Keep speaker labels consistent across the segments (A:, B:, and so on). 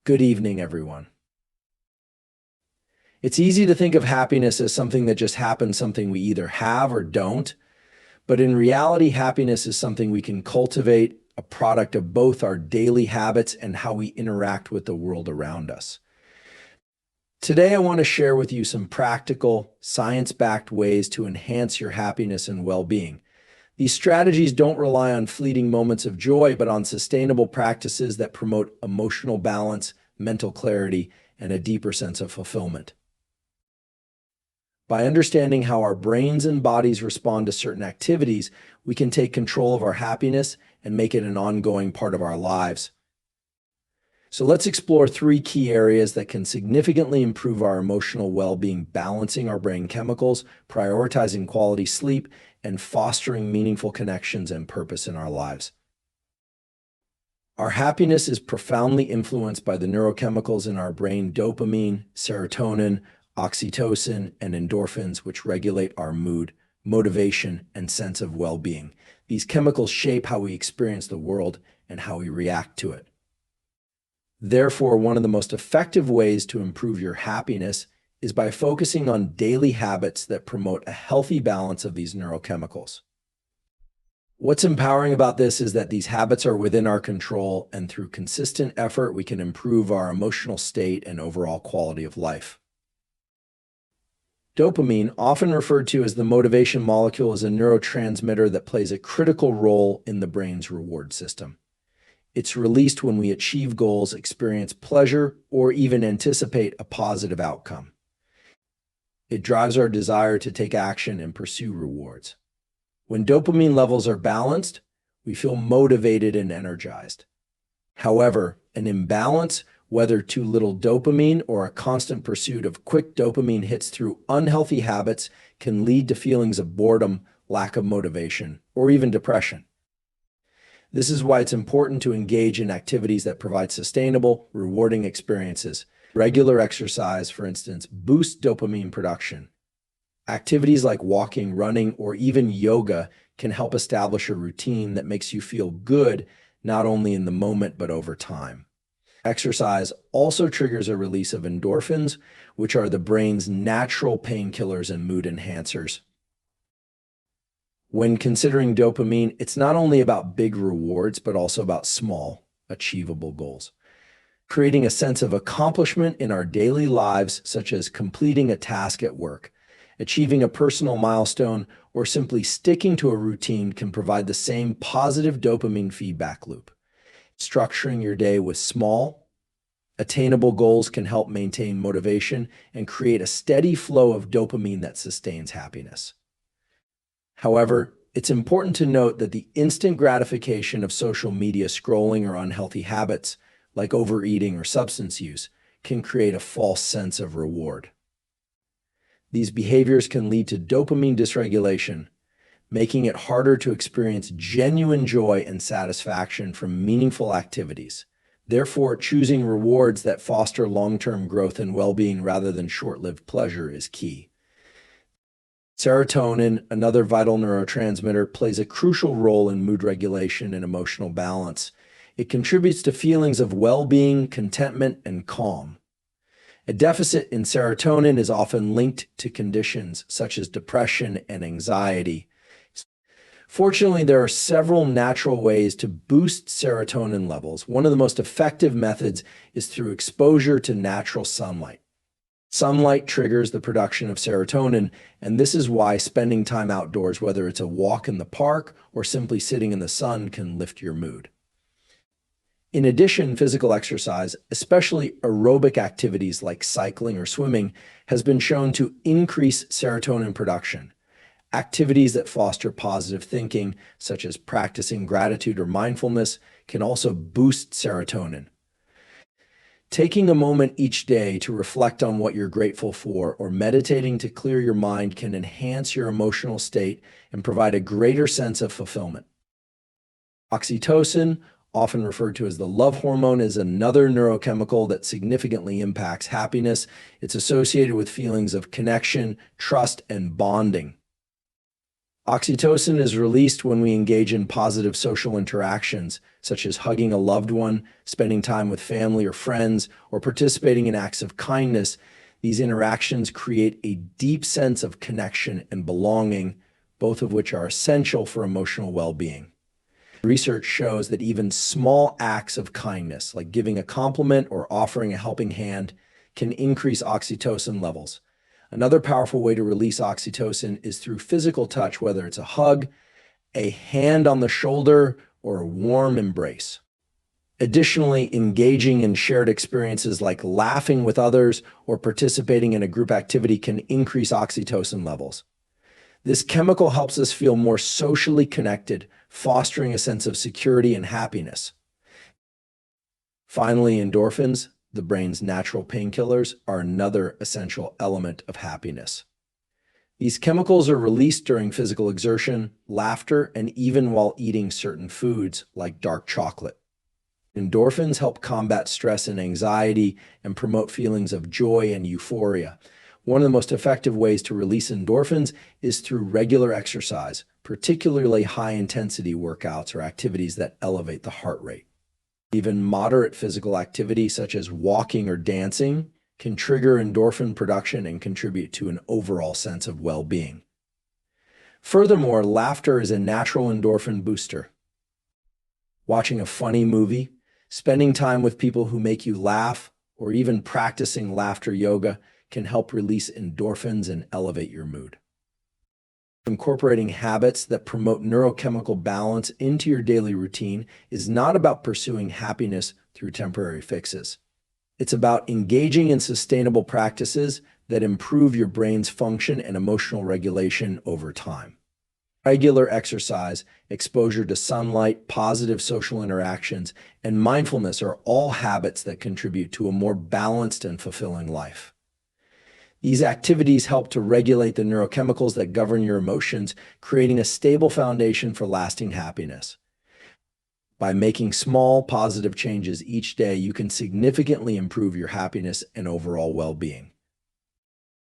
A: Good evening, everyone. It's easy to think of happiness as something that just happens, something we either have or don't. But in reality, happiness is something we can cultivate, a product of both our daily habits and how we interact with the world around us. Today, I want to share with you some practical, science-backed ways to enhance your happiness and well-being. These strategies don't rely on fleeting moments of joy, but on sustainable practices that promote emotional balance, mental clarity, and a deeper sense of fulfillment. By understanding how our brains and bodies respond to certain activities, we can take control of our happiness and make it an ongoing part of our lives. So let's explore 3 key areas that can significantly improve our emotional well-being: balancing our brain chemicals, prioritizing quality sleep, and fostering meaningful connections and purpose in our lives. Our happiness is profoundly influenced by the neurochemicals in our brain: dopamine, serotonin, oxytocin, and endorphins, which regulate our mood, motivation, and sense of well-being. These chemicals shape how we experience the world and how we react to it. Therefore, one of the most effective ways to improve your happiness is by focusing on daily habits that promote a healthy balance of these neurochemicals. What's empowering about this is that these habits are within our control, and through consistent effort, we can improve our emotional state and overall quality of life. Dopamine, often referred to as the motivation molecule, is a neurotransmitter that plays a critical role in the brain's reward system. It's released when we achieve goals, experience pleasure, or even anticipate a positive outcome. It drives our desire to take action and pursue rewards. When dopamine levels are balanced, we feel motivated and energized. However, an imbalance, whether too little dopamine or a constant pursuit of quick dopamine hits through unhealthy habits, can lead to feelings of boredom, lack of motivation, or even depression. This is why it's important to engage in activities that provide sustainable, rewarding experiences. Regular exercise, for instance, boosts dopamine production. Activities like walking, running, or even yoga can help establish a routine that makes you feel good, not only in the moment, but over time. Exercise also triggers a release of endorphins, which are the brain's natural painkillers and mood enhancers. When considering dopamine, it's not only about big rewards, but also about small, achievable goals. Creating a sense of accomplishment in our daily lives, such as completing a task at work, achieving a personal milestone, or simply sticking to a routine, can provide the same positive dopamine feedback loop. Structuring your day with small, attainable goals can help maintain motivation and create a steady flow of dopamine that sustains happiness. However, it's important to note that the instant gratification of social media scrolling or unhealthy habits, like overeating or substance use, can create a false sense of reward. These behaviors can lead to dopamine dysregulation, making it harder to experience genuine joy and satisfaction from meaningful activities. Therefore, choosing rewards that foster long-term growth and well-being rather than short-lived pleasure is key. Serotonin, another vital neurotransmitter, plays a crucial role in mood regulation and emotional balance. It contributes to feelings of well-being, contentment, and calm. A deficit in serotonin is often linked to conditions such as depression and anxiety. Fortunately, there are several natural ways to boost serotonin levels. One of the most effective methods is through exposure to natural sunlight. Sunlight triggers the production of serotonin, and this is why spending time outdoors, whether it's a walk in the park or simply sitting in the sun, can lift your mood. In addition, physical exercise, especially aerobic activities like cycling or swimming, has been shown to increase serotonin production. Activities that foster positive thinking, such as practicing gratitude or mindfulness, can also boost serotonin. Taking a moment each day to reflect on what you're grateful for or meditating to clear your mind can enhance your emotional state and provide a greater sense of fulfillment. Oxytocin, often referred to as the love hormone, is another neurochemical that significantly impacts happiness. It's associated with feelings of connection, trust, and bonding. Oxytocin is released when we engage in positive social interactions, such as hugging a loved one, spending time with family or friends, or participating in acts of kindness. These interactions create a deep sense of connection and belonging, both of which are essential for emotional well-being. Research shows that even small acts of kindness, like giving a compliment or offering a helping hand, can increase oxytocin levels. Another powerful way to release oxytocin is through physical touch, whether it's a hug, a hand on the shoulder, or a warm embrace. Additionally, engaging in shared experiences like laughing with others or participating in a group activity can increase oxytocin levels. This chemical helps us feel more socially connected, fostering a sense of security and happiness. Finally, endorphins, the brain's natural painkillers, are another essential element of happiness. These chemicals are released during physical exertion, laughter, and even while eating certain foods like dark chocolate. Endorphins help combat stress and anxiety and promote feelings of joy and euphoria. One of the most effective ways to release endorphins is through regular exercise, particularly high-intensity workouts or activities that elevate the heart rate. Even moderate physical activity, such as walking or dancing, can trigger endorphin production and contribute to an overall sense of well-being. Furthermore, laughter is a natural endorphin booster. Watching a funny movie, spending time with people who make you laugh, or even practicing laughter yoga can help release endorphins and elevate your mood. Incorporating habits that promote neurochemical balance into your daily routine is not about pursuing happiness through temporary fixes. It's about engaging in sustainable practices that improve your brain's function and emotional regulation over time. Regular exercise, exposure to sunlight, positive social interactions, and mindfulness are all habits that contribute to a more balanced and fulfilling life. These activities help to regulate the neurochemicals that govern your emotions, creating a stable foundation for lasting happiness. By making small, positive changes each day, you can significantly improve your happiness and overall well-being.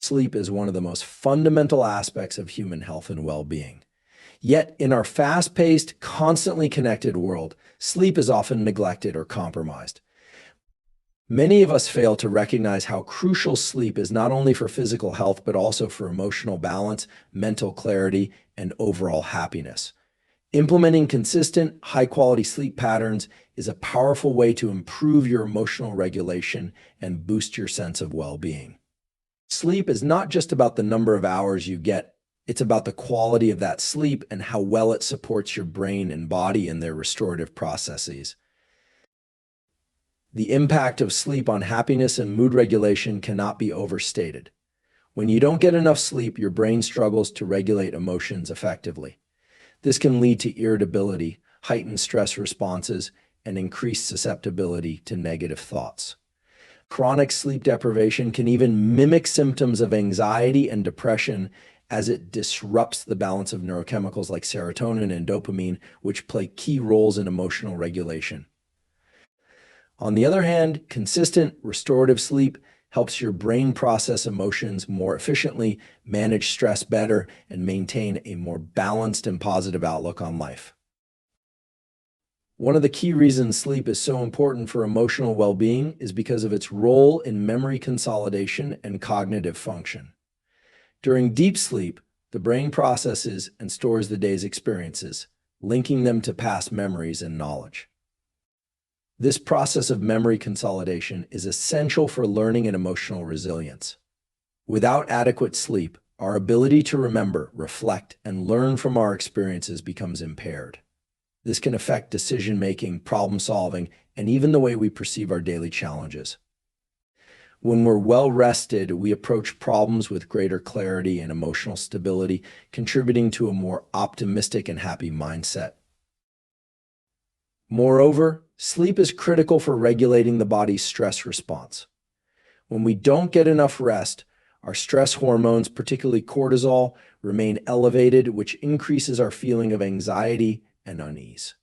A: Sleep is one of the most fundamental aspects of human health and well-being. Yet, in our fast-paced, constantly connected world, sleep is often neglected or compromised. Many of us fail to recognize how crucial sleep is not only for physical health, but also for emotional balance, mental clarity, and overall happiness. Implementing consistent, high-quality sleep patterns is a powerful way to improve your emotional regulation and boost your sense of well-being. Sleep is not just about the number of hours you get, it's about the quality of that sleep and how well it supports your brain and body in their restorative processes. The impact of sleep on happiness and mood regulation cannot be overstated. When you don't get enough sleep, your brain struggles to regulate emotions effectively. This can lead to irritability, heightened stress responses, and increased susceptibility to negative thoughts. Chronic sleep deprivation can even mimic symptoms of anxiety and depression as it disrupts the balance of neurochemicals like serotonin and dopamine, which play key roles in emotional regulation. On the other hand, consistent restorative sleep helps your brain process emotions more efficiently, manage stress better, and maintain a more balanced and positive outlook on life. One of the key reasons sleep is so important for emotional well-being is because of its role in memory consolidation and cognitive function. During deep sleep, the brain processes and stores the day's experiences, linking them to past memories and knowledge. This process of memory consolidation is essential for learning and emotional resilience. Without adequate sleep, our ability to remember, reflect, and learn from our experiences becomes impaired. This can affect decision-making, problem-solving, and even the way we perceive our daily challenges. When we're well-rested, we approach problems with greater clarity and emotional stability, contributing to a more optimistic and happy mindset. Moreover, sleep is critical for regulating the body's stress response. When we don't get enough rest, our stress hormones, particularly cortisol, remain elevated, which increases our feeling of anxiety and unease.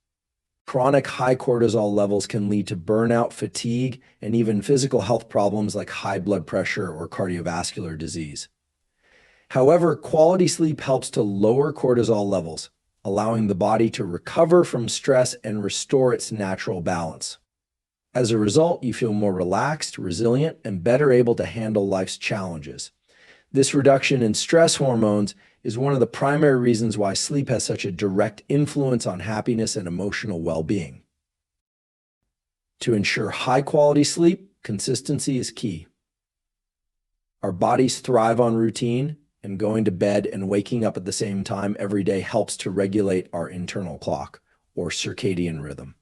A: Chronic high cortisol levels can lead to burnout, fatigue, and even physical health problems like high blood pressure or cardiovascular disease. However, quality sleep helps to lower cortisol levels, allowing the body to recover from stress and restore its natural balance. As a result, you feel more relaxed, resilient, and better able to handle life's challenges. This reduction in stress hormones is one of the primary reasons why sleep has such a direct influence on happiness and emotional well-being. To ensure high-quality sleep, consistency is key. Our bodies thrive on routine, and going to bed and waking up at the same time every day helps to regulate our internal clock, or circadian rhythm.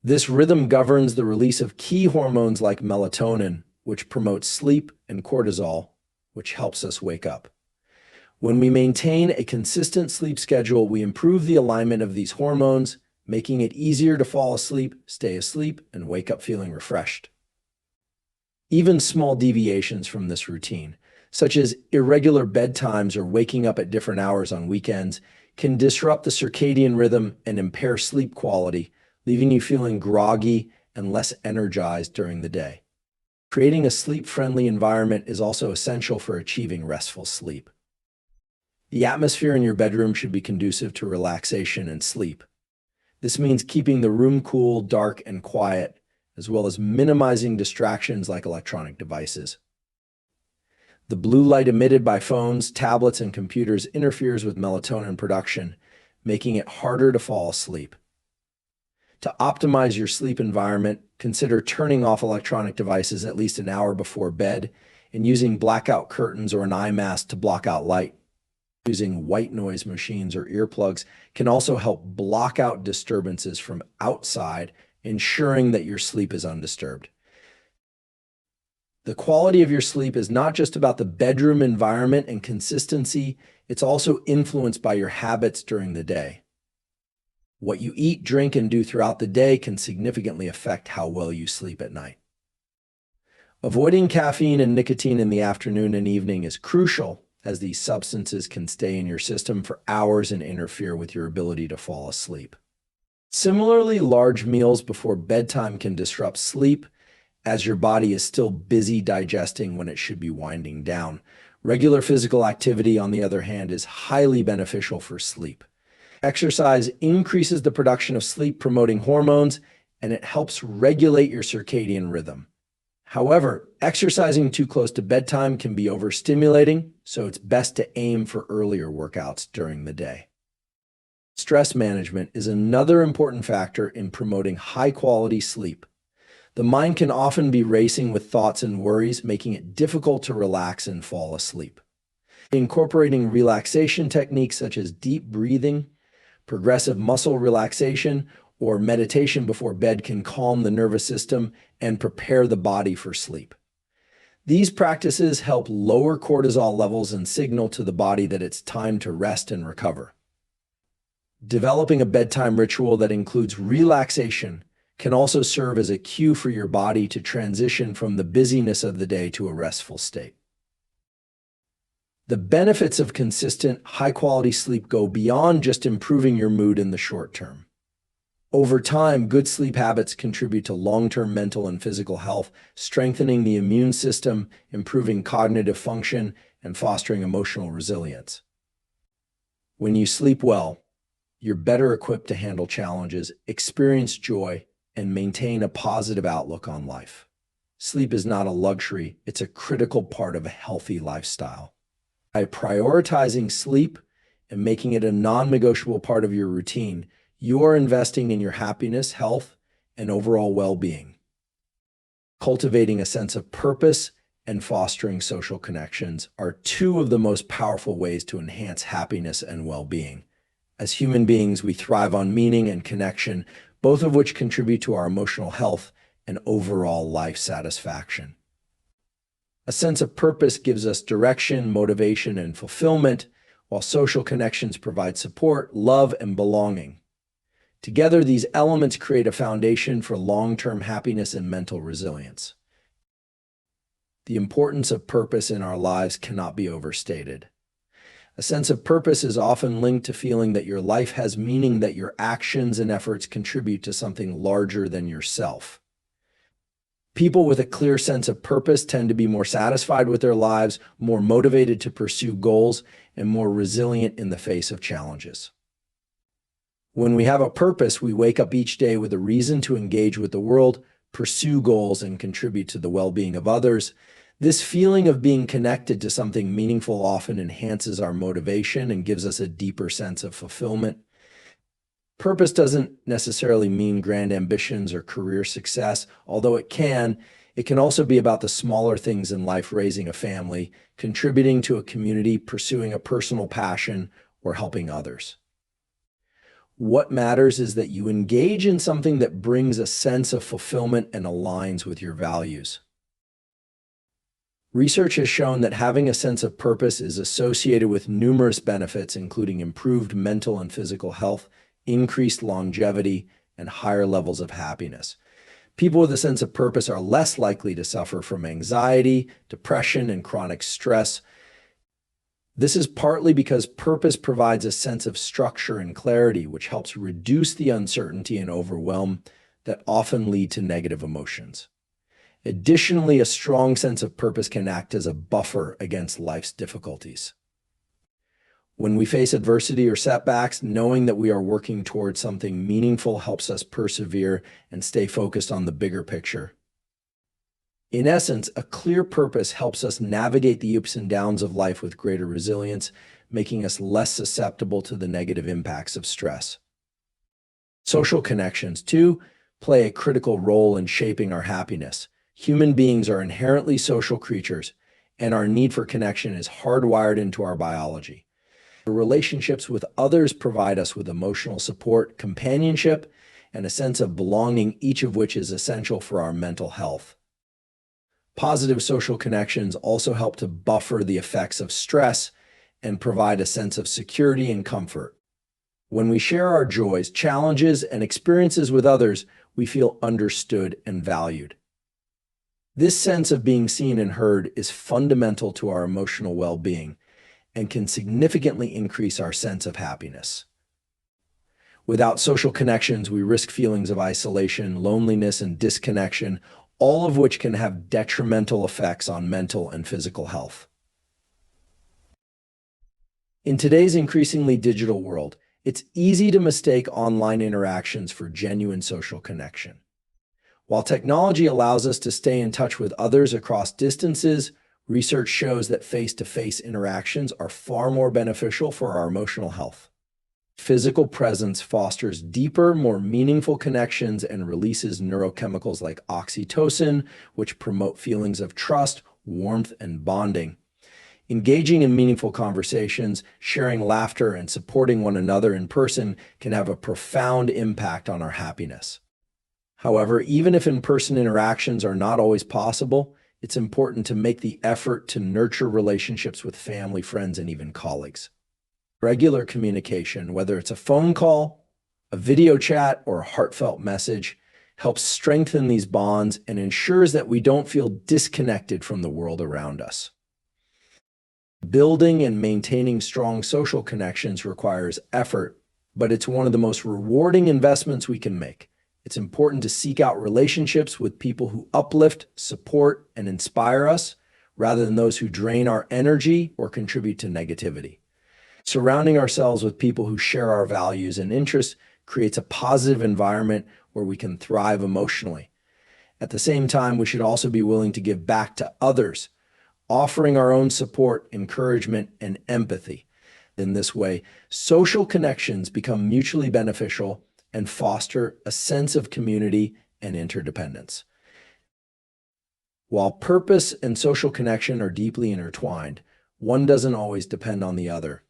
A: This rhythm governs the release of key hormones like melatonin, which promotes sleep, and cortisol, which helps us wake up. When we maintain a consistent sleep schedule, we improve the alignment of these hormones, making it easier to fall asleep, stay asleep, and wake up feeling refreshed. Even small deviations from this routine, such as irregular bedtimes or waking up at different hours on weekends, can disrupt the circadian rhythm and impair sleep quality, leaving you feeling groggy and less energized during the day. Creating a sleep-friendly environment is also essential for achieving restful sleep. The atmosphere in your bedroom should be conducive to relaxation and sleep. This means keeping the room cool, dark, and quiet, as well as minimizing distractions like electronic devices. The blue light emitted by phones, tablets, and computers interferes with melatonin production, making it harder to fall asleep. To optimize your sleep environment, consider turning off electronic devices at least an hour before bed and using blackout curtains or an eye mask to block out light. Using white noise machines or earplugs can also help block out disturbances from outside, ensuring that your sleep is undisturbed. The quality of your sleep is not just about the bedroom environment and consistency, it's also influenced by your habits during the day. What you eat, drink, and do throughout the day can significantly affect how well you sleep at night. Avoiding caffeine and nicotine in the afternoon and evening is crucial, as these substances can stay in your system for hours and interfere with your ability to fall asleep. Similarly, large meals before bedtime can disrupt sleep, as your body is still busy digesting when it should be winding down. Regular physical activity, on the other hand, is highly beneficial for sleep. Exercise increases the production of sleep-promoting hormones, and it helps regulate your circadian rhythm. However, exercising too close to bedtime can be overstimulating, so it's best to aim for earlier workouts during the day. Stress management is another important factor in promoting high-quality sleep. The mind can often be racing with thoughts and worries, making it difficult to relax and fall asleep. Incorporating relaxation techniques such as deep breathing, progressive muscle relaxation, or meditation before bed can calm the nervous system and prepare the body for sleep. These practices help lower cortisol levels and signal to the body that it's time to rest and recover. Developing a bedtime ritual that includes relaxation can also serve as a cue for your body to transition from the busyness of the day to a restful state. The benefits of consistent, high-quality sleep go beyond just improving your mood in the short term. Over time, good sleep habits contribute to long-term mental and physical health, strengthening the immune system, improving cognitive function, and fostering emotional resilience. When you sleep well, you're better equipped to handle challenges, experience joy, and maintain a positive outlook on life. Sleep is not a luxury, it's a critical part of a healthy lifestyle. By prioritizing sleep and making it a non-negotiable part of your routine, you are investing in your happiness, health, and overall well-being. Cultivating a sense of purpose and fostering social connections are two of the most powerful ways to enhance happiness and well-being. As human beings, we thrive on meaning and connection, both of which contribute to our emotional health and overall life satisfaction. A sense of purpose gives us direction, motivation, and fulfillment, while social connections provide support, love, and belonging. Together, these elements create a foundation for long-term happiness and mental resilience. The importance of purpose in our lives cannot be overstated. A sense of purpose is often linked to feeling that your life has meaning, that your actions and efforts contribute to something larger than yourself. People with a clear sense of purpose tend to be more satisfied with their lives, more motivated to pursue goals, and more resilient in the face of challenges. When we have a purpose, we wake up each day with a reason to engage with the world, pursue goals, and contribute to the well-being of others. This feeling of being connected to something meaningful often enhances our motivation and gives us a deeper sense of fulfillment. Purpose doesn't necessarily mean grand ambitions or career success, although it can. It can also be about the smaller things in life, raising a family, contributing to a community, pursuing a personal passion, or helping others. What matters is that you engage in something that brings a sense of fulfillment and aligns with your values. Research has shown that having a sense of purpose is associated with numerous benefits, including improved mental and physical health, increased longevity, and higher levels of happiness. People with a sense of purpose are less likely to suffer from anxiety, depression, and chronic stress. This is partly because purpose provides a sense of structure and clarity, which helps reduce the uncertainty and overwhelm that often lead to negative emotions. Additionally, a strong sense of purpose can act as a buffer against life's difficulties. When we face adversity or setbacks, knowing that we are working towards something meaningful helps us persevere and stay focused on the bigger picture. In essence, a clear purpose helps us navigate the ups and downs of life with greater resilience, making us less susceptible to the negative impacts of stress. Social connections, too, play a critical role in shaping our happiness. Human beings are inherently social creatures, and our need for connection is hardwired into our biology. Relationships with others provide us with emotional support, companionship, and a sense of belonging, each of which is essential for our mental health. Positive social connections also help to buffer the effects of stress and provide a sense of security and comfort. When we share our joys, challenges, and experiences with others, we feel understood and valued. This sense of being seen and heard is fundamental to our emotional well-being and can significantly increase our sense of happiness. Without social connections, we risk feelings of isolation, loneliness, and disconnection, all of which can have detrimental effects on mental and physical health. In today's increasingly digital world, it's easy to mistake online interactions for genuine social connection. While technology allows us to stay in touch with others across distances, research shows that face-to-face interactions are far more beneficial for our emotional health. Physical presence fosters deeper, more meaningful connections and releases neurochemicals like oxytocin, which promote feelings of trust, warmth, and bonding. Engaging in meaningful conversations, sharing laughter, and supporting one another in person can have a profound impact on our happiness. However, even if in-person interactions are not always possible, it's important to make the effort to nurture relationships with family, friends, and even colleagues. Regular communication, whether it's a phone call, a video chat, or a heartfelt message, helps strengthen these bonds and ensures that we don't feel disconnected from the world around us. Building and maintaining strong social connections requires effort, but it's one of the most rewarding investments we can make. It's important to seek out relationships with people who uplift, support, and inspire us, rather than those who drain our energy or contribute to negativity. Surrounding ourselves with people who share our values and interests creates a positive environment where we can thrive emotionally. At the same time, we should also be willing to give back to others, offering our own support, encouragement, and empathy. In this way, social connections become mutually beneficial and foster a sense of community and interdependence. While purpose and social connection are deeply intertwined, one doesn't always depend on the other.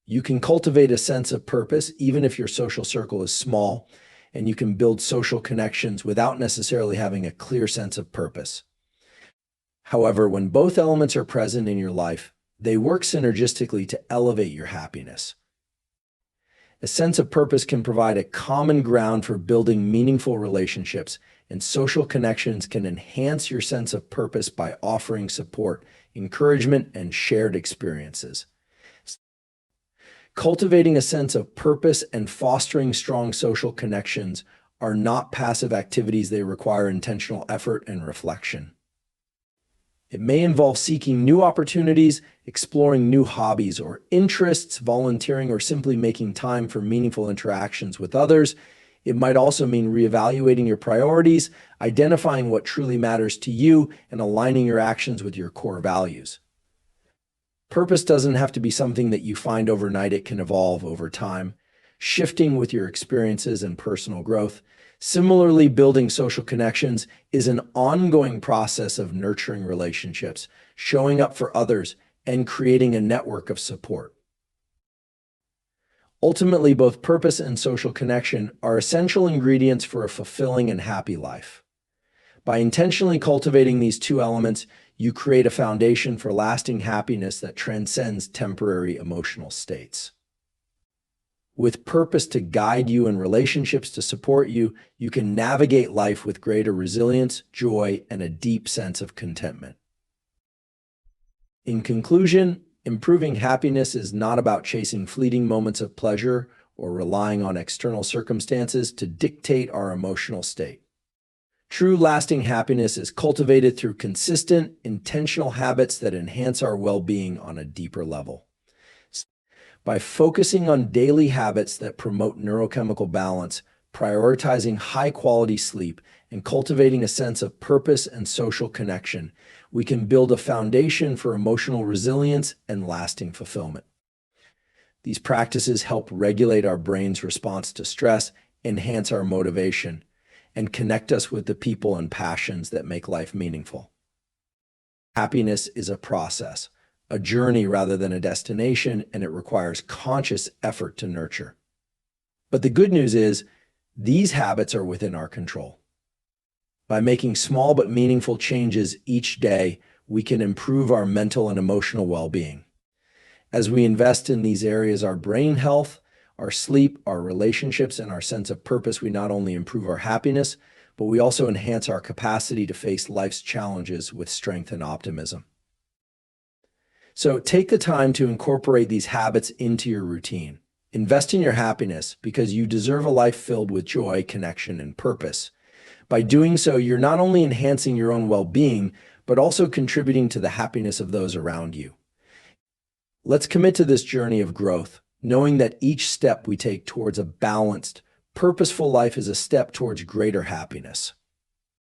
A: You can cultivate a sense of purpose even if your social circle is small, and you can build social connections without necessarily having a clear sense of purpose. However, when both elements are present in your life, they work synergistically to elevate your happiness. A sense of purpose can provide a common ground for building meaningful relationships, and social connections can enhance your sense of purpose by offering support, encouragement, and shared experiences. Cultivating a sense of purpose and fostering strong social connections are not passive activities. They require intentional effort and reflection. It may involve seeking new opportunities, exploring new hobbies or interests, volunteering, or simply making time for meaningful interactions with others. It might also mean reevaluating your priorities, identifying what truly matters to you, and aligning your actions with your core values. Purpose doesn't have to be something that you find overnight. It can evolve over time, shifting with your experiences and personal growth. Similarly, building social connections is an ongoing process of nurturing relationships, showing up for others, and creating a network of support. Ultimately, both purpose and social connection are essential ingredients for a fulfilling and happy life. By intentionally cultivating these two elements, you create a foundation for lasting happiness that transcends temporary emotional states. With purpose to guide you and relationships to support you, you can navigate life with greater resilience, joy, and a deep sense of contentment. In conclusion, improving happiness is not about chasing fleeting moments of pleasure or relying on external circumstances to dictate our emotional state. True lasting happiness is cultivated through consistent, intentional habits that enhance our well-being on a deeper level. By focusing on daily habits that promote neurochemical balance, prioritizing high-quality sleep, and cultivating a sense of purpose and social connection, we can build a foundation for emotional resilience and lasting fulfillment. These practices help regulate our brain's response to stress, enhance our motivation, and connect us with the people and passions that make life meaningful. Happiness is a process, a journey rather than a destination, and it requires conscious effort to nurture. But the good news is, these habits are within our control. By making small but meaningful changes each day, we can improve our mental and emotional well-being. As we invest in these areas, our brain health, our sleep, our relationships, and our sense of purpose, we not only improve our happiness, but we also enhance our capacity to face life's challenges with strength and optimism. So take the time to incorporate these habits into your routine. Invest in your happiness because you deserve a life filled with joy, connection, and purpose. By doing so, you're not only enhancing your own well-being, but also contributing to the happiness of those around you. Let's commit to this journey of growth, knowing that each step we take towards a balanced, purposeful life is a step towards greater happiness.